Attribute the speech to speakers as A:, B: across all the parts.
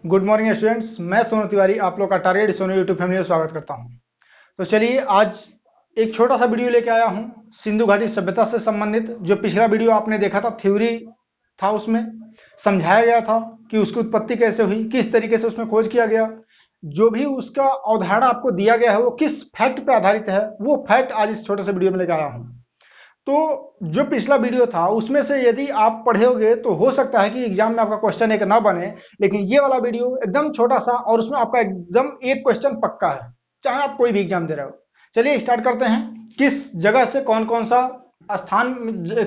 A: Good morning students, मैं सोनू तिवारी आप लोग का टारगेट सोनू यूट्यूब फैमिली में स्वागत करता हूं। तो चलिए आज एक छोटा सा वीडियो लेके आया हूं सिंधु घाटी सभ्यता से संबंधित। जो पिछला वीडियो आपने देखा था, थ्योरी था, उसमें समझाया गया था कि उसकी उत्पत्ति कैसे हुई, किस तरीके से उसमें खोज किया गया, जो भी उसका अवधारणा आपको दिया गया है वो किस फैक्ट पे आधारित है, वो फैक्ट आज इस छोटे से वीडियो में लेके आया हूं। तो जो पिछला वीडियो था उसमें से यदि आप पढ़ोगे तो हो सकता है कि एग्जाम में आपका क्वेश्चन एक ना बने, लेकिन ये वाला वीडियो एकदम छोटा सा और उसमें आपका एकदम एक क्वेश्चन पक्का है, चाहे आप कोई भी एग्जाम दे रहे हो। चलिए स्टार्ट करते हैं। किस जगह से कौन कौन सा स्थान,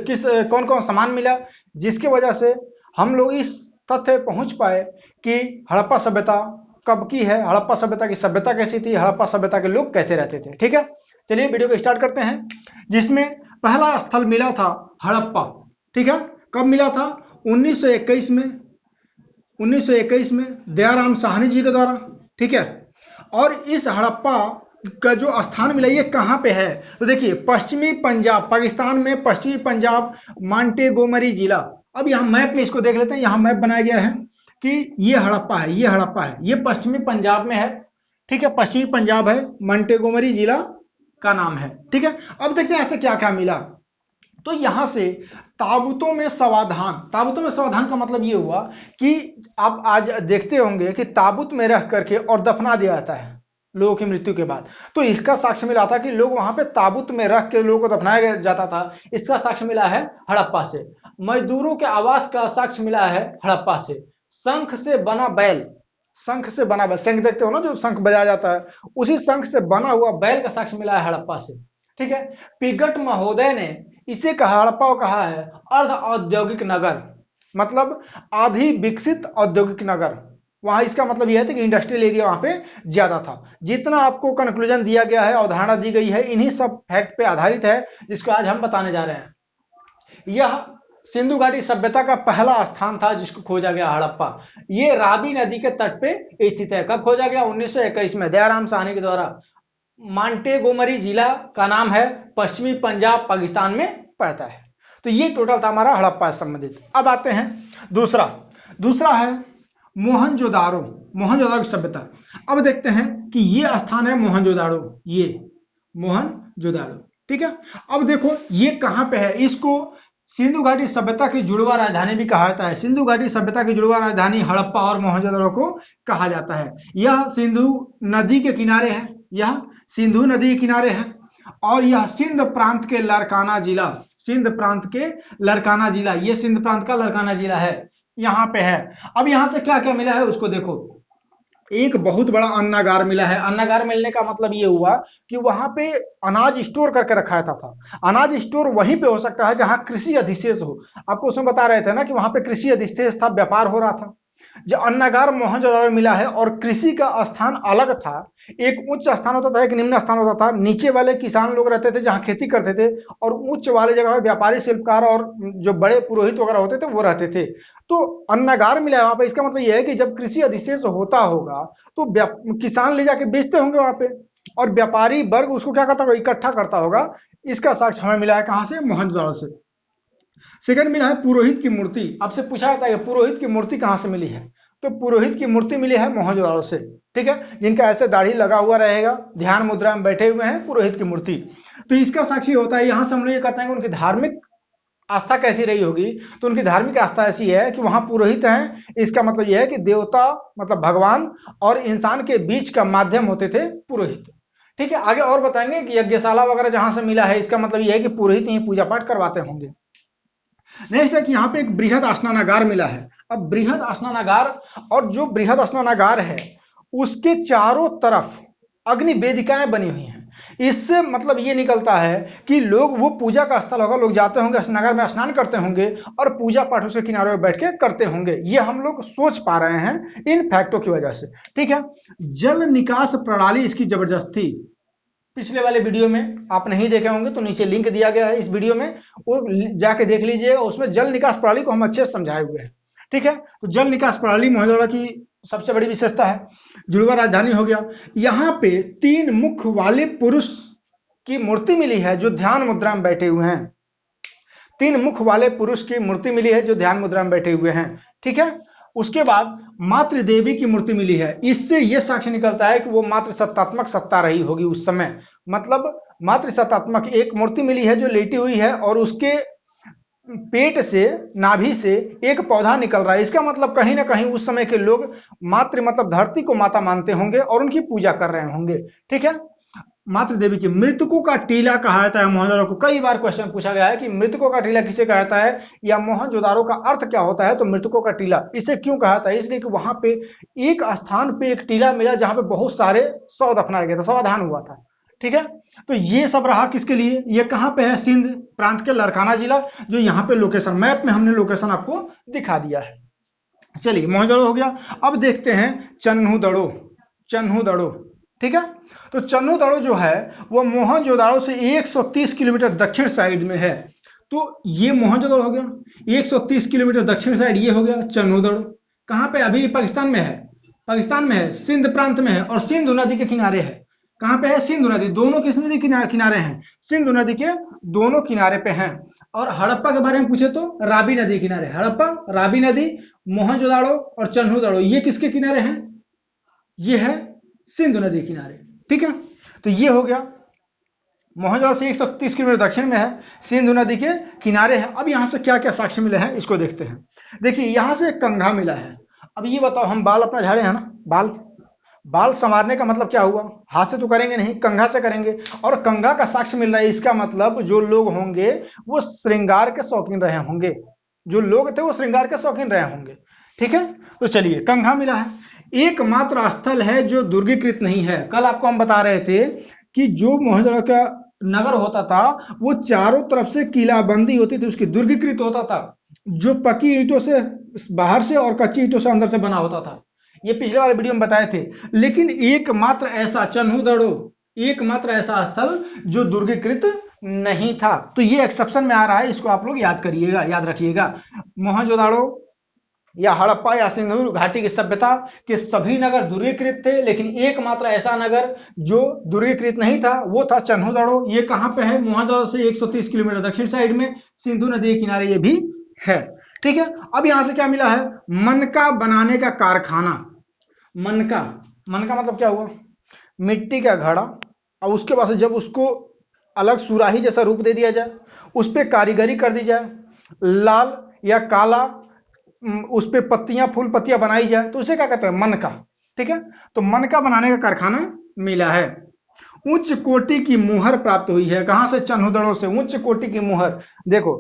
A: किस कौन कौन सामान मिला जिसकी वजह से हम लोग इस तथ्य पहुंच पाए कि हड़प्पा सभ्यता कब की है, हड़प्पा सभ्यता की सभ्यता कैसी थी, हड़प्पा सभ्यता के लोग कैसे रहते थे। ठीक है, चलिए वीडियो को स्टार्ट करते हैं। जिसमें पहला स्थल मिला था हड़प्पा। ठीक है, कब मिला था? 1921 में, 1921 में दयाराम साहनी जी के द्वारा। ठीक है, और इस हड़प्पा का जो स्थान मिला ये कहां पे है? तो देखिए, पश्चिमी पंजाब, पाकिस्तान में पश्चिमी पंजाब, मांटेगोमरी जिला। अब यहां मैप में इसको देख लेते हैं। यहां मैप बनाया गया है कि ये हड़प्पा है, ये हड़प्पा है, ये पश्चिमी पंजाब में है। ठीक है, पश्चिमी पंजाब है, मांटेगोमरी जिला का नाम है। ठीक है, अब देखते हैं ऐसे क्या क्या मिला। तो यहां से ताबूतों में समाधान, ताबूतों में समाधान का मतलब ये हुआ कि आप आज देखते होंगे कि ताबूत में रख करके और दफना दिया जाता है लोगों की मृत्यु के बाद। तो इसका साक्ष्य मिला था कि लोग वहां पे ताबूत में रख के लोगों को दफनाया जाता था। इसका साक्ष्य मिला है हड़प्पा से। मजदूरों के आवास का साक्ष्य मिला है हड़प्पा से। शंख से बना बैल, शंख से बना बैल, शंख देखते हो ना, जो शंख बजाया जाता है, उसी शंख से बना हुआ बैल का साक्ष्य मिला है हड़प्पा से। ठीक है, पिगट महोदय ने इसे कहा, हड़प्पा को कहा है अर्ध औद्योगिक नगर, मतलब आधी विकसित औद्योगिक नगर। वहां इसका मतलब यह है कि इंडस्ट्रियल एरिया वहां पे ज्यादा था। जितना आपको कंक्लूजन दिया गया है, अवधारणा दी गई है, इन्हीं सब फैक्ट पे आधारित है जिसको आज हम बताने जा रहे हैं। यह सिंधु घाटी सभ्यता का पहला स्थान था जिसको खोजा गया हड़प्पा। ये रावी नदी के तट पे स्थित है। कब खोजा गया? 1921 में दयाराम साहनी के द्वारा। मांटेगोमरी जिला का नाम है, पश्चिमी पंजाब पाकिस्तान में पड़ता है। तो ये टोटल था हमारा हड़प्पा से संबंधित। अब आते हैं दूसरा, दूसरा है मोहनजोदाड़ो, मोहनजोदाड़ो की सभ्यता। अब देखते हैं कि ये स्थान है मोहनजोदाड़ो, ये मोहनजोदाड़ो। ठीक है, अब देखो ये कहां पे है। इसको सिंधु घाटी सभ्यता की जुड़वा राजधानी भी कहा जाता है। सिंधु घाटी सभ्यता की जुड़वा राजधानी हड़प्पा और मोहनजोदाड़ो को कहा जाता है। यह सिंधु नदी के किनारे है, यह सिंधु नदी के किनारे है, और यह सिंध प्रांत के लरकाना जिला, सिंध प्रांत के लरकाना जिला, ये सिंध प्रांत का लरकाना जिला है, यहां पे है। अब यहां से क्या क्या मिला है उसको देखो। एक बहुत बड़ा अन्नागार मिला है। अन्नागार मिलने का मतलब ये हुआ कि वहां पे अनाज स्टोर करके रखा जाता था। अनाज स्टोर वहीं पे हो सकता है जहां कृषि अधिशेष हो। आपको उसमें बता रहे थे ना कि वहां पे कृषि अधिशेष था, व्यापार हो रहा था। जो अन्नागार मोहनजोदड़ो में मिला है, और कृषि का स्थान अलग था। एक उच्च स्थान होता था, एक निम्न स्थान होता था। नीचे वाले किसान लोग रहते थे जहां खेती करते थे, और उच्च वाले जगह व्यापारी, शिल्पकार और जो बड़े पुरोहित वगैरह होते थे वो रहते थे। तो अन्नागार मिला है वहां पे। इसका मतलब यह है कि जब कृषि अधिशेष होता होगा तो किसान ले जाके बेचते होंगे वहां पे, और व्यापारी वर्ग उसको क्या करता होगा, इकट्ठा करता होगा। इसका साक्ष्य हमें मिला है कहां से? मोहनजोदड़ो से। सेकंड मिला है पुरोहित की मूर्ति। आपसे पूछा जाता है पुरोहित की मूर्ति कहां से मिली है, तो पुरोहित की मूर्ति मिली है मोहनजोदड़ो से। ठीक है, जिनका ऐसे दाढ़ी लगा हुआ रहेगा, ध्यान मुद्रा में बैठे हुए हैं, पुरोहित की मूर्ति। तो इसका साक्षी होता है। यहां से हम लोग ये कहते हैं कि उनकी धार्मिक आस्था कैसी रही होगी, तो उनकी धार्मिक आस्था ऐसी है कि वहां पुरोहित हैं। इसका मतलब यह है कि देवता, मतलब भगवान और इंसान के बीच का माध्यम होते थे पुरोहित। ठीक है, आगे और बताएंगे कि यज्ञशाला वगैरह जहां से मिला है, इसका मतलब यह है कि पुरोहित ही पूजा पाठ करवाते होंगे। नेक्स्ट है कि यहाँ पे एक बृहद स्नानागार मिला है। अब बृहद स्नानागार, और जो बृहद स्नानागार है उसके चारों तरफ अग्नि वेदिकाएं बनी हुई हैं। इससे मतलब ये निकलता है कि लोग, वो पूजा का स्थल होगा, लोग जाते होंगे स्नानागार में, स्नान करते होंगे और पूजा पाठ उसके किनारे पर बैठ के करते होंगे। ये हम लोग सोच पा रहे हैं इन फैक्टों की वजह से। ठीक है, जल निकास प्रणाली इसकी जबरदस्त थी। पिछले वाले वीडियो में आप नहीं देखे होंगे तो नीचे लिंक दिया गया है इस वीडियो में, वो जाके देख लीजिएगा। उसमें जल निकास प्रणाली को हम अच्छे से समझाए हुए हैं। ठीक है, तो जल निकास प्रणाली मोहनजोदड़ो की सबसे बड़ी विशेषता है। जुड़वा राजधानी हो गया। यहाँ पे 3 मुख वाले पुरुष की मूर्ति मिली है जो ध्यान मुद्रा में बैठे हुए हैं। 3 मुख वाले पुरुष की मूर्ति मिली है जो ध्यान मुद्रा में बैठे हुए हैं। ठीक है, उसके बाद मातृ देवी की मूर्ति मिली है। इससे यह साक्ष्य निकलता है कि वो मातृ सत्तात्मक सत्ता रही होगी उस समय। मतलब मातृ सत्तात्मक एक मूर्ति मिली है जो लेटी हुई है और उसके पेट से, नाभि से एक पौधा निकल रहा है। इसका मतलब कहीं ना कहीं उस समय के लोग मातृ मतलब धरती को माता मानते होंगे और उनकी पूजा कर रहे होंगे। ठीक है। मातृ देवी की मृतकों का टीला कहा जाता है मोहनजोदड़ो को। कई बार क्वेश्चन पूछा गया है कि मृतकों का टीला किसे कहा जाता है या मोहनजोदड़ो का अर्थ क्या होता है। तो मृतकों का टीला इसे क्यों कहा जाता है, इसलिए कि वहां पे एक स्थान पे एक टीला मिला जहां पे बहुत सारे शव दफनाया गया था, समाधान हुआ था। ठीक है। तो ये सब रहा किसके लिए, ये कहां पे है, सिंध प्रांत के लड़काना जिला, जो यहाँ पे लोकेशन मैप में हमने लोकेशन आपको दिखा दिया है। चलिए मोहनजोदड़ो हो गया। अब देखते हैं चन्हुदड़ो। चन्हुदड़ो, ठीक है। तो चन्हुदड़ो जो है वो मोहनजोदड़ो से 130 किलोमीटर दक्षिण साइड में है। तो ये मोहनजोदड़ो हो गया 130 किलोमीटर दक्षिण साइड, ये हो गया चन्हुदड़ो। कहां पे, अभी पाकिस्तान में है, पाकिस्तान में है, सिंध प्रांत में है और सिंधु नदी के किनारे है। कहां पे है, सिंधु नदी, दोनों किस नदी किनारे हैं, सिंधु नदी के दोनों किनारे पे हैं। और हड़प्पा के बारे में पूछे तो रावी नदी किनारे, हड़प्पा, रावी नदी, मोहनजोदड़ो और चन्हुदड़ो ये किसके किनारे हैं, ये है सिंधु नदी किनारे। ठीक है। तो ये हो गया मोहनजोदड़ो से 130 किलोमीटर दक्षिण में है, सिंधु नदी के किनारे है। अब यहां से क्या क्या साक्ष्य मिले हैं इसको देखते हैं। देखिए यहां से कंघा मिला है। अब ये बताओ, हम बाल अपना झाड़े हैं ना, बाल संवारने का मतलब क्या हुआ, हाथ से तो करेंगे नहीं, कंघा से करेंगे। और कंघा का साक्ष्य मिल रहा है, इसका मतलब जो लोग होंगे वो श्रृंगार के शौकीन रहे होंगे, जो लोग थे वो श्रृंगार के शौकीन रहे होंगे। ठीक है। तो चलिए कंघा मिला है। एकमात्र स्थल है जो दुर्गीकृत नहीं है। कल आपको हम बता रहे थे कि जो मोहनजोदड़ो का नगर होता था वो चारों तरफ से किलाबंदी होती थी, उसकी दुर्गीकृत होता था, जो पक्की ईंटों से बाहर से और कच्ची ईंटों से अंदर से बना होता था। ये पिछले वाले वीडियो में बताए थे। लेकिन एकमात्र ऐसा चन्हुदड़ो, एकमात्र ऐसा स्थल जो दुर्गीकृत नहीं था। तो ये एक्सेप्शन में आ रहा है, इसको आप लोग याद करिएगा, याद रखिएगा। मोहनजोदड़ो या हड़प्पा या सिंधु घाटी की सभ्यता के सभी नगर दुर्गीकृत थे, लेकिन एकमात्र ऐसा नगर जो दुर्गीकृत नहीं था वो था चन्हुदड़ो। ये कहां पे है, मोहनजोदड़ो से 130 किलोमीटर दक्षिण साइड में, सिंधु नदी के किनारे ये भी है। ठीक है। अब यहां से क्या मिला है, मनका बनाने का कारखाना। मनका, मनका मतलब क्या हुआ, मिट्टी का घड़ा, और उसके बाद जब उसको अलग सुराही जैसा रूप दे दिया जाए, उस पर कारीगरी कर दी जाए, लाल या काला उस पे पत्तियां, फूल पत्तियां बनाई जाए, तो उसे क्या कहते हैं, मनका। ठीक है। तो मनका बनाने का कारखाना मिला है। उच्च कोटि की मुहर प्राप्त हुई है। कहां से, चन्हुदड़ो से उच्च कोटि की मुहर। देखो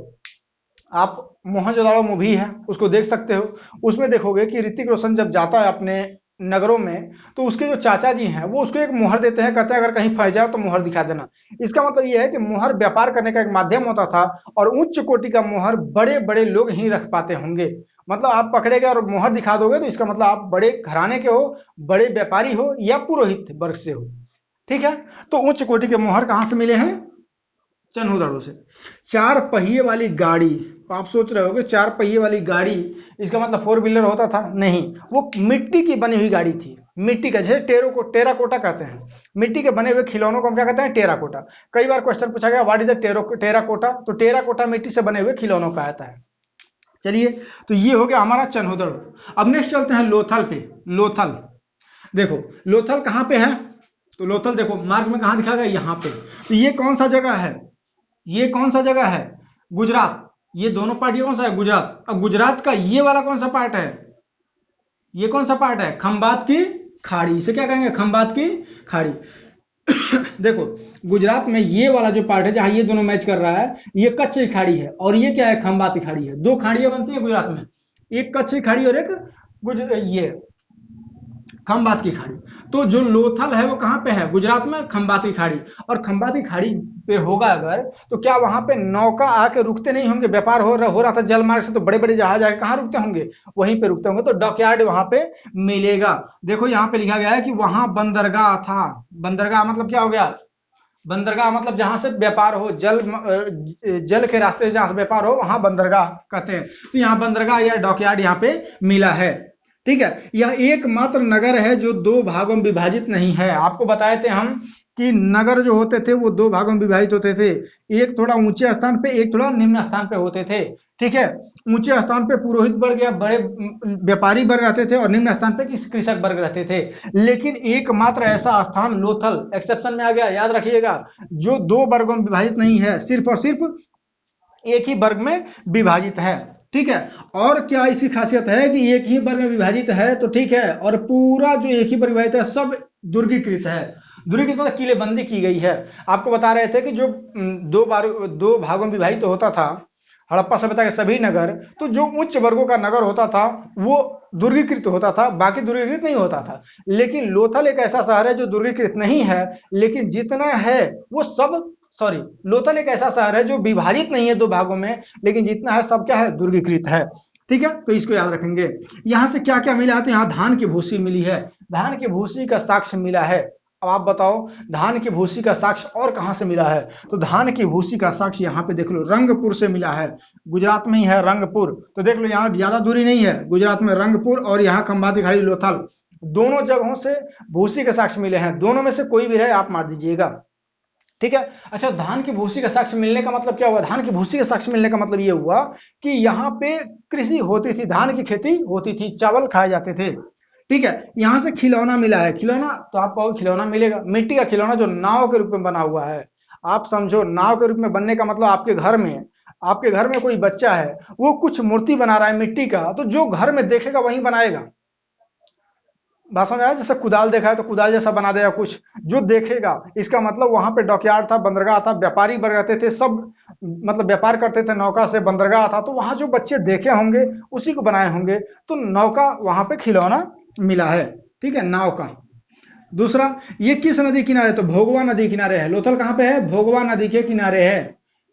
A: आप मोहनजोदड़ो मूवी है उसको देख सकते हो, उसमें देखोगे कि ऋतिक रोशन जब जाता है अपने नगरों में तो उसके जो चाचा जी हैं वो उसको एक मुहर देते हैं, कहते हैं अगर कहीं फंस जाओ तो मुहर दिखा देना। इसका मतलब यह है कि मुहर व्यापार करने का एक माध्यम होता था और उच्च कोटि का मुहर बड़े बड़े लोग ही रख पाते होंगे। मतलब आप पकड़े गए और मुहर दिखा दोगे तो इसका मतलब आप बड़े घराने के हो, बड़े व्यापारी हो या पुरोहित वर्ग से हो। ठीक है। तो उच्च कोटि के मुहर कहां से मिले हैं, चन्हुदड़ो से। चार पहिए वाली गाड़ी, आप सोच रहे होगे चार पहिए वाली गाड़ी इसका मतलब फोर व्हीलर होता था, नहीं, वो मिट्टी की बनी हुई गाड़ी थी। मिट्टी का, जैसे टेराकोटा कहते हैं, मिट्टी के बने हुए खिलौनों को हम क्या कहते हैं, टेराकोटा। कई बार क्वेश्चन पूछा गया व्हाट इज द टेराकोटा, तो टेराकोटा मिट्टी से बने हुए खिलौनों का आता है। चलिए तो ये हो गया हमारा चन्हुदड़ो। अब नेक्स्ट चलते हैं लोथल पे। लोथल, देखो लोथल कहां पे है, तो लोथल देखो मार्क में कहां दिखा गया, यहां पे। तो ये कौन सा जगह है, ये कौन सा जगह है, गुजरात। ये दोनों पार्ट ये कौन सा है, गुजरात। अब गुजरात का ये वाला कौन सा पार्ट है, ये कौन सा पार्ट है, खंबात की खाड़ी। इसे क्या कहेंगे, खंबात की खाड़ी। देखो गुजरात में ये वाला जो पार्ट है जहां ये दोनों मैच कर रहा है, ये कच्छ की खाड़ी है और ये क्या है, खंबात की खाड़ी है। दो खाड़ियां बनती है गुजरात में, एक कच्छ की खाड़ी और एक ये खंबात की खाड़ी। तो जो लोथल है वो कहां पे है, गुजरात में, खंबात की खाड़ी। और खंबात की खाड़ी पे होगा अगर, तो क्या वहां पे नौका आके रुकते नहीं होंगे, व्यापार हो रहा था जल मार्ग से, तो बड़े बड़े जहाज आके कहां रुकते होंगे, वहीं पे रुकते होंगे। तो डॉकयार्ड वहां पे मिलेगा। देखो यहाँ पे लिखा गया है कि वहां बंदरगाह था। बंदरगाह मतलब क्या हो गया, बंदरगाह मतलब जहां से व्यापार हो, जल के रास्ते से जहां से व्यापार हो वहां बंदरगाह कहते हैं। तो यहाँ बंदरगाह या डॉकयार्ड यहाँ पे मिला है। ठीक है। यह एकमात्र नगर है जो दो भागों में विभाजित नहीं है। आपको बताए थे हम कि नगर जो होते थे वो दो भागों में विभाजित होते थे, एक थोड़ा ऊंचे स्थान पे, एक थोड़ा निम्न स्थान पे होते थे। ठीक है, ऊंचे स्थान पे पुरोहित वर्ग या बड़े व्यापारी वर्ग रहते थे और निम्न स्थान पे कृषक वर्ग रहते थे। लेकिन एकमात्र ऐसा स्थान लोथल एक्सेप्शन में आ गया, याद रखिएगा, जो दो वर्गों में विभाजित नहीं है, सिर्फ और सिर्फ एक ही वर्ग में विभाजित है। ठीक है, और क्या इसकी खासियत है कि एक ही वर्ग में विभाजित है तो ठीक है, और पूरा जो एक ही वर्ग विभाजित है सब दुर्गीकृत है। दुर्गीकृत मतलब किलेबंदी की गई है। आपको बता रहे थे कि जो दो भागों में विभाजित होता था हड़प्पा सभ्यता के सभी नगर, तो जो उच्च वर्गों का नगर होता था वो दुर्गीकृत होता था, बाकी दुर्गीकृत नहीं होता था। लेकिन लोथल एक ऐसा शहर है जो दुर्गीकृत नहीं है, लेकिन जितना है वो सब, सॉरी, लोथल एक ऐसा शहर है जो विभाजित नहीं है दो भागों में, लेकिन जितना है सब क्या है, दुर्गीकृत है। ठीक है, तो इसको याद रखेंगे। यहां से क्या क्या मिला है, तो यहाँ धान की भूसी मिली है, धान की भूसी का साक्ष्य मिला है। अब आप बताओ धान की भूसी का साक्ष्य और कहां से मिला है, तो धान की भूसी का साक्ष्य यहाँ पे देख लो रंगपुर से मिला है। गुजरात में ही है रंगपुर, तो देख लो यहाँ ज्यादा दूरी नहीं है, गुजरात में रंगपुर और यहाँ खंबाती खाड़ी लोथल, दोनों जगहों से भूसी के साक्ष्य मिले हैं। दोनों में से कोई भी रहे आप मार दीजिएगा। ठीक है, अच्छा, धान की भूसी का साक्ष्य मिलने का मतलब क्या हुआ, धान की भूसी का साक्ष्य मिलने का मतलब ये हुआ कि यहाँ पे कृषि होती थी, धान की खेती होती थी, चावल खाए जाते थे। ठीक है, यहां से खिलौना मिला है। खिलौना तो आप कहोगे खिलौना मिलेगा, मिट्टी का खिलौना जो नाव के रूप में बना हुआ है। आप समझो, नाव के रूप में बनने का मतलब आपके घर में कोई बच्चा है, वो कुछ मूर्ति बना रहा है मिट्टी का, तो जो घर में देखेगा वही बनाएगा। बात समझ आया, जैसे कुदाल देखा है तो कुदाल जैसा बना देगा कुछ, जो देखेगा। इसका मतलब वहां पे डॉकयार्ड था, बंदरगाह था, व्यापारी वर्ग रहते थे, सब मतलब व्यापार करते थे नौका से, बंदरगाह था, तो वहां जो बच्चे देखे होंगे उसी को बनाए होंगे। तो नौका वहां पे खिलौना मिला है। ठीक है, नाव का। दूसरा, ये किस नदी किनारे, तो भोगवा नदी किनारे है। लोथल कहां पे है, भोगवा नदी के किनारे है।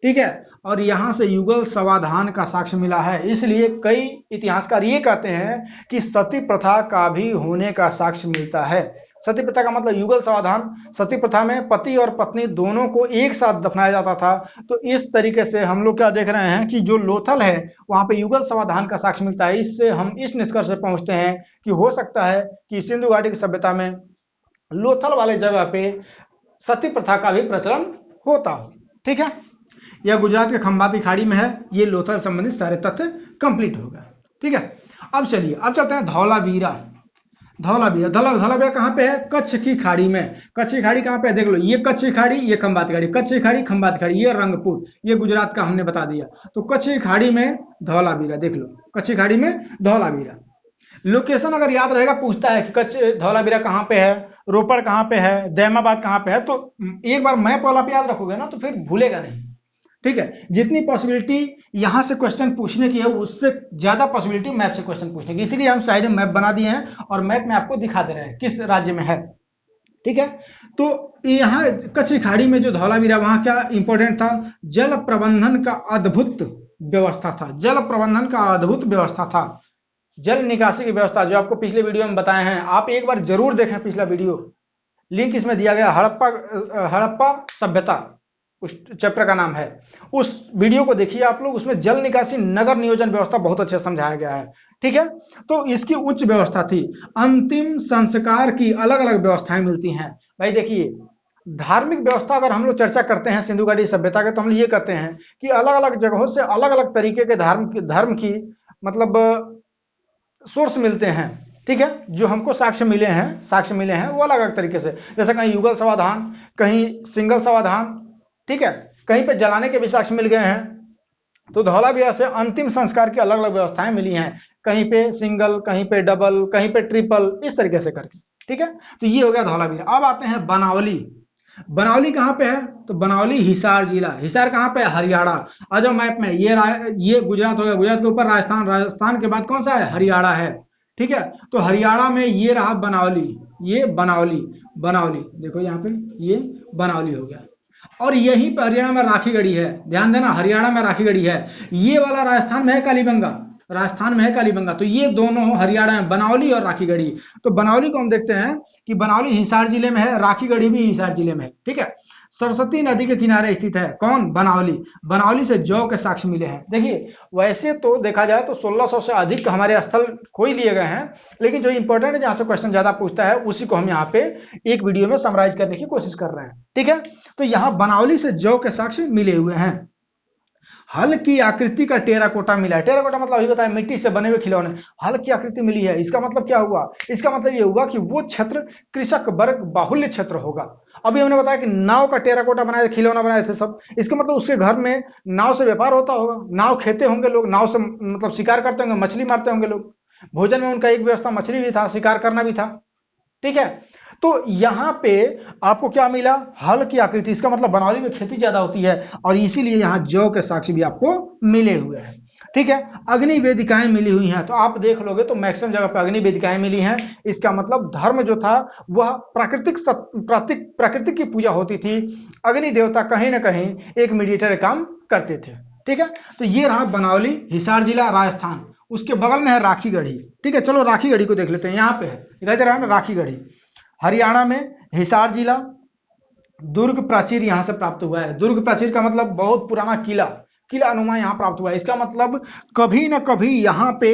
A: ठीक है, और यहां से युगल समाधान का साक्ष्य मिला है। इसलिए कई इतिहासकार ये कहते हैं कि सती प्रथा का भी होने का साक्ष्य मिलता है। सती प्रथा का मतलब युगल समाधान, सती प्रथा में पति और पत्नी दोनों को एक साथ दफनाया जाता था। तो इस तरीके से हम लोग क्या देख रहे हैं कि जो लोथल है वहां पे युगल समाधान का साक्ष्य मिलता है। इससे हम इस निष्कर्ष पर पहुंचते हैं कि हो सकता है कि सिंधु घाटी की सभ्यता में लोथल वाले जगह पे सती प्रथा का भी प्रचलन होता हो। ठीक है, यह गुजरात के खंबाती खाड़ी में है। ये लोथल संबंधित सारे तथ्य कंप्लीट हो गए। ठीक है, अब चलिए, अब चलते हैं धौलावीरा। धौलावीरा कहां पे है, कच्छ की खाड़ी में। कच्छ की खाड़ी कहां पे है, देख लो, ये कच्छ की खाड़ी, ये खंबाती खाड़ी, कच्छ की खाड़ी, खंबाती खाड़ी, ये रंगपुर, ये गुजरात का हमने बता दिया। तो कच्छ की खाड़ी में धौलावीरा, देख लो, कच्छ की खाड़ी में धौलावीरा। लोकेशन अगर याद रहेगा, पूछता है कि कच्छ धौलावीरा कहां पे है, रोपड़ कहां पे है, दैमाबाद कहां पे है, तो एक बार मैप वाला पे याद रखोगे ना तो फिर भूलेगा नहीं। ठीक है, जितनी पॉसिबिलिटी यहां से क्वेश्चन पूछने की है उससे ज्यादा पॉसिबिलिटी मैप से क्वेश्चन पूछने की, इसीलिए हम साइड में मैप बना दिए हैं और मैप में आपको दिखा दे रहे हैं किस राज्य में है। ठीक है, तो यहाँ कच्छ की खाड़ी में जो धौलावीरा, वहां क्या इंपॉर्टेंट था, जल प्रबंधन का अद्भुत व्यवस्था था। जल प्रबंधन का अद्भुत व्यवस्था था, जल निकासी की व्यवस्था, जो आपको पिछले वीडियो में बताए हैं। आप एक बार जरूर देखें पिछला वीडियो, लिंक इसमें दिया गया, हड़प्पा सभ्यता उस चैप्टर का नाम है। उस वीडियो को देखिए आप लोग, उसमें जल निकासी नगर नियोजन व्यवस्था बहुत अच्छे से समझाया गया है। ठीक है, तो इसकी उच्च व्यवस्था थी। अंतिम संस्कार की अलग अलग व्यवस्थाएं मिलती हैं। भाई देखिए, धार्मिक व्यवस्था अगर हम लोग चर्चा करते हैं सिंधु घाटी सभ्यता के, तो हम ये कहते हैं कि अलग अलग जगहों से अलग अलग तरीके के धर्म की मतलब सोर्स मिलते हैं। ठीक है, जो हमको साक्ष्य मिले हैं वो अलग अलग तरीके से, जैसे कहीं युगल समाधान, कहीं सिंगल समाधान, ठीक है, कहीं पे जलाने के भी साक्ष्य मिल गए हैं। तो धौलावीरा से अंतिम संस्कार की अलग अलग व्यवस्थाएं मिली हैं, कहीं पे सिंगल, कहीं पे डबल, कहीं पे ट्रिपल, इस तरीके से करके। ठीक है, तो ये हो गया धौलावीरा। अब आते हैं बनावली। बनावली कहां पे है, तो बनावली हिसार जिला। हिसार कहां पे है, हरियाणा। आ जाओ मैप में, ये गुजरात हो गया, गुजरात के ऊपर राजस्थान, राजस्थान के बाद कौन सा है, हरियाणा है। ठीक है, तो हरियाणा में ये रहा बनावली, ये बनावली देखो यहाँ पे, ये बनावली हो गया। और यहीं पर हरियाणा में राखीगढ़ी है, ध्यान देना, हरियाणा में राखीगढ़ी है। ये वाला राजस्थान में है कालीबंगा, तो ये दोनों हरियाणा में, बनावली और राखीगढ़ी। तो बनावली को हम देखते हैं कि बनावली हिसार जिले में है, राखीगढ़ी भी हिसार जिले में है। ठीक है, सरस्वती नदी के किनारे स्थित है। कौन? बनावली। बनावली से जौ के साक्ष्य मिले हैं। देखिए वैसे तो देखा जाए तो 1600 से अधिक हमारे स्थल कोई लिए गए हैं, लेकिन जो इंपॉर्टेंट है जहां से क्वेश्चन ज्यादा पूछता है उसी को हम यहाँ पे एक वीडियो में समराइज करने की कोशिश कर रहे हैं। ठीक है, तो यहाँ बनावली से जौ के साक्ष्य मिले हुए हैं। हल की आकृति का टेराकोटा मिला है। टेराकोटा मतलब अभी बताया मिट्टी से बने हुए खिलौने। हल की आकृति मिली है, इसका मतलब क्या हुआ? इसका मतलब ये हुआ कि वो क्षेत्र कृषक वर्ग बाहुल्य क्षेत्र होगा। अभी हमने बताया कि नाव का टेराकोटा बनाए थे, खिलौना बनाए थे सब, इसका मतलब उसके घर में नाव से व्यापार होता होगा, नाव खेते होंगे लोग, नाव से मतलब शिकार करते होंगे, मछली मारते होंगे लोग। भोजन में उनका एक व्यवस्था मछली भी था, शिकार करना भी था। ठीक है, तो यहां पे आपको क्या मिला? हल की आकृति। इसका मतलब बनावली में खेती ज्यादा होती है और इसीलिए यहां जौ के साक्ष्य भी आपको मिले हुए हैं। ठीक है, अग्नि वेदिकाएं मिली हुई हैं, तो आप देख लोगे तो मैक्सिमम जगह पे अग्नि वेदिकाएं मिली हैं। इसका मतलब धर्म जो था वह प्राकृतिक की पूजा होती थी। अग्नि देवता कहीं ना कहीं एक मीडिएटर काम करते थे। ठीक है, तो ये रहा बनावली, हिसार जिला, राजस्थान। उसके बगल में है राखीगढ़ी। ठीक है, चलो राखीगढ़ी को देख लेते हैं। यहाँ पे है, दिखाई दे रहा है ना राखीगढ़ी, हरियाणा में, हिसार जिला। दुर्ग प्राचीर यहां से प्राप्त हुआ है। दुर्ग प्राचीर का मतलब बहुत पुराना किला, किला अनुमान यहां प्राप्त हुआ है। इसका मतलब कभी ना कभी यहाँ पे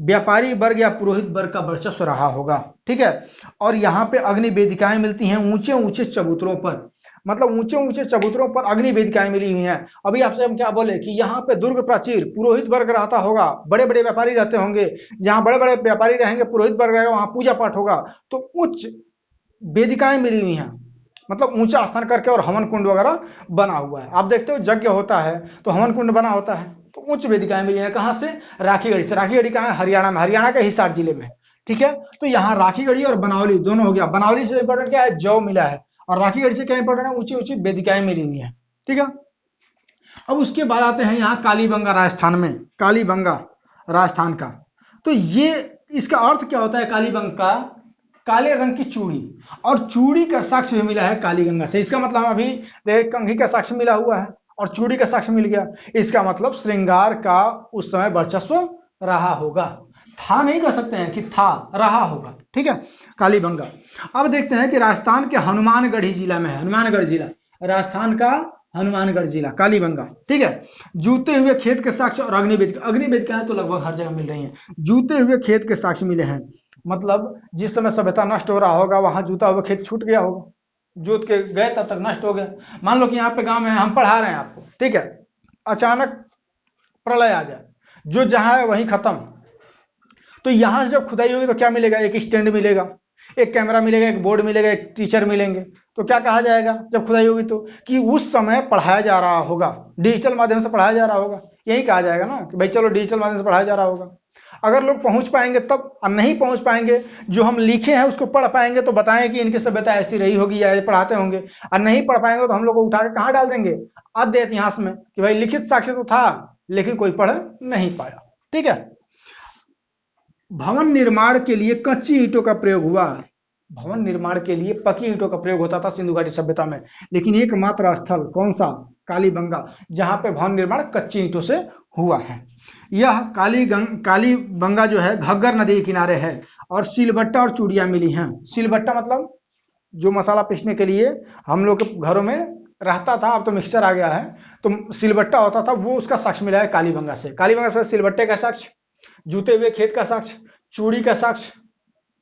A: व्यापारी वर्ग या पुरोहित वर्ग का वर्चस्व रहा होगा। ठीक है, और यहाँ पे अग्नि वेदिकाएं मिलती हैं ऊंचे ऊंचे चबूतरों पर, मतलब ऊंचे ऊंचे चबूतरों पर अग्नि वेदिकाएं मिली हुई हैं। अभी आपसे हम क्या बोले कि यहाँ पे दुर्ग प्राचीर पुरोहित वर्ग रहता होगा, बड़े बड़े व्यापारी रहते होंगे। जहां बड़े बड़े व्यापारी रहेंगे, पुरोहित वर्ग रहेगा, वहां पूजा पाठ होगा। तो उच्च वेदिकाएं मिली हुई हैं, मतलब ऊंचा स्थान करके, और हवन कुंड वगैरह बना हुआ है। आप देखते हो यज्ञ होता है तो हवन कुंड बना होता है। तो उच्च वेदिकाएं मिली हैं। कहां से? राखीगढ़ी से। राखीगढ़ी कहां है? हरियाणा में, हरियाणा के हिसार जिले में। ठीक है, तो यहाँ राखीगढ़ी और बनावली दोनों हो गया। बनावली से इंपॉर्टेंट क्या है? जौ मिला है, और राखीगढ़ी से क्या इंपॉर्टेंट है? ऊंची ऊंची वेदिकाएं मिली हुई है। ठीक है, अब उसके बाद आते हैं यहाँ कालीबंगा, राजस्थान में। कालीबंगा राजस्थान का, तो ये इसका अर्थ क्या होता है? कालीबंगा का काले रंग की चूड़ी, और चूड़ी का साक्ष्य भी मिला है कालीगंगा से। इसका मतलब अभी देख, कंघी का साक्ष्य मिला हुआ है और चूड़ी का साक्ष्य मिल गया। इसका मतलब श्रृंगार का उस समय वर्चस्व रहा होगा। था नहीं कह सकते हैं कि था, रहा होगा। ठीक है, कालीबंगा। अब देखते हैं कि राजस्थान के हनुमानगढ़ी जिला में है। हनुमानगढ़ जिला, राजस्थान का हनुमानगढ़ जिला, कालीबंगा। ठीक है, जूते हुए खेत के साक्ष्य और अग्नि वेदिकाएं तो लगभग हर जगह मिल रही हैं। जूते हुए खेत के साक्ष्य मिले हैं, मतलब जिस समय सभ्यता नष्ट हो रहा होगा वहां जूता हुआ खेत छूट गया होगा, जोत के गए तब तक नष्ट हो गया। मान लो कि यहाँ पे गांव में हम पढ़ा रहे हैं आपको, ठीक है, अचानक प्रलय आ जाए, जो जहां है वहीं खत्म। तो यहां से जब खुदाई होगी तो क्या मिलेगा? एक स्टैंड मिलेगा, एक कैमरा मिलेगा, एक बोर्ड मिलेगा, एक टीचर मिलेंगे। तो क्या कहा जाएगा जब खुदाई होगी तो? कि उस समय पढ़ाया जा रहा होगा, डिजिटल माध्यम से पढ़ाया जा रहा होगा। यही कहा जाएगा ना कि भाई चलो डिजिटल माध्यम से पढ़ाया जा रहा होगा। अगर लोग पहुंच पाएंगे तब, और नहीं पहुंच पाएंगे, जो हम लिखे हैं उसको पढ़ पाएंगे तो बताएं कि इनकी सभ्यता ऐसी रही होगी या पढ़ाते होंगे। और नहीं पढ़ पाएंगे तो हम लोग को उठा के कहां डाल देंगे? आद्य इतिहास में, कि भाई लिखित साक्ष्य तो था लेकिन कोई पढ़ नहीं पाया। ठीक है, भवन निर्माण के लिए कच्ची ईंटों का प्रयोग हुआ। भवन निर्माण के लिए पकी ईंटों का प्रयोग होता था सिंधु घाटी सभ्यता में, लेकिन एकमात्र स्थल कौन सा? कालीबंगा, जहां पे भवन निर्माण कच्ची ईंटों से हुआ है। यह कालीबंगा जो है घग्गर नदी के किनारे है, और सिलबट्टा और चूड़ियां मिली हैं। सिलबट्टा मतलब जो मसाला पीसने के लिए हम लोग के घरों में रहता था, अब तो मिक्सचर आ गया है, तो सिलबट्टा होता था, वो उसका साक्ष्य मिला है कालीबंगा से। कालीबंगा से सिलबट्टे का साक्ष्य, जूते हुए खेत का साक्ष्य, चूड़ी का साक्ष्य,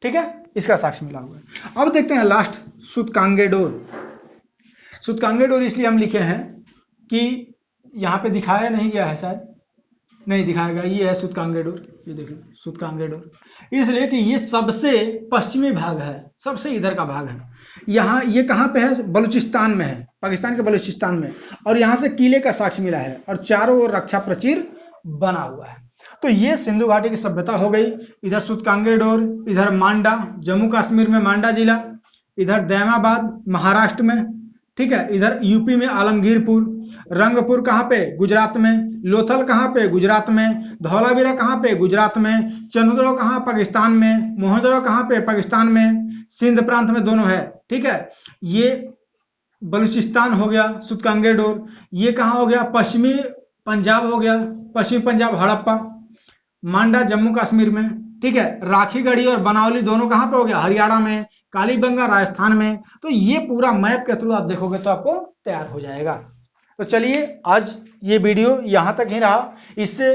A: ठीक है, इसका साक्ष्य मिला हुआ है। अब देखते हैं लास्ट, सूतकांगेडोर। सूतकांगेडोर इसलिए हम लिखे हैं कि यहाँ पे दिखाया नहीं गया है, शायद नहीं दिखाएगा। ये है सूतकांगेडोर, ये देख लो सूतकांगेडोर, इसलिए कि ये सबसे पश्चिमी भाग है, सबसे इधर का भाग है। यहाँ ये कहाँ पे है? बलूचिस्तान में है, पाकिस्तान के बलूचिस्तान में। और यहाँ से किले का साक्ष्य मिला है, और चारों ओर रक्षा प्राचीर बना हुआ है। तो ये सिंधु घाटी की सभ्यता हो गई। इधर सूतकांगेडोर, इधर मांडा जम्मू कश्मीर में मांडा जिला, इधर दैमाबाद महाराष्ट्र में, ठीक है, इधर यूपी में आलमगीरपुर, रंगपुर कहाँ पे? गुजरात में, लोथल कहाँ पे? गुजरात में, धौलावीरा कहाँ पे? गुजरात में, चंद्रो कहाँ? पाकिस्तान में, मोहनजोदड़ो कहाँ पे? पाकिस्तान में, सिंध प्रांत में दोनों है। ठीक है, ये बलूचिस्तान हो गया सूतकांगेडोर। ये कहाँ हो गया? पश्चिमी पंजाब हो गया, पश्चिमी पंजाब हड़प्पा। मांडा जम्मू कश्मीर में, ठीक है। राखीगढ़ी और बनावली दोनों कहाँ पे हो गया? हरियाणा में। कालीबंगा राजस्थान में, तो ये पूरा मैप के थ्रू आप देखोगे तो आपको तैयार हो जाएगा। तो चलिए आज ये वीडियो यहाँ तक ही रहा। इससे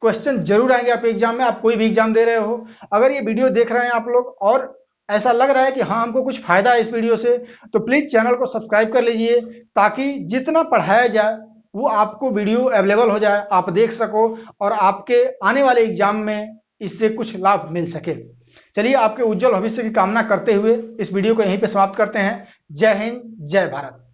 A: क्वेश्चन जरूर आएंगे आपके एग्जाम में, आप कोई भी एग्जाम दे रहे हो। अगर ये वीडियो देख रहे हैं आप लोग और ऐसा लग रहा है कि हाँ हमको कुछ फायदा है इस वीडियो से, तो प्लीज चैनल को सब्सक्राइब कर लीजिए, ताकि जितना पढ़ाया जाए वो आपको वीडियो अवेलेबल हो जाए, आप देख सको और आपके आने वाले एग्जाम में इससे कुछ लाभ मिल सके। चलिए आपके उज्जवल भविष्य की कामना करते हुए इस वीडियो को यहीं पे समाप्त करते हैं। जय हिंद, जय भारत।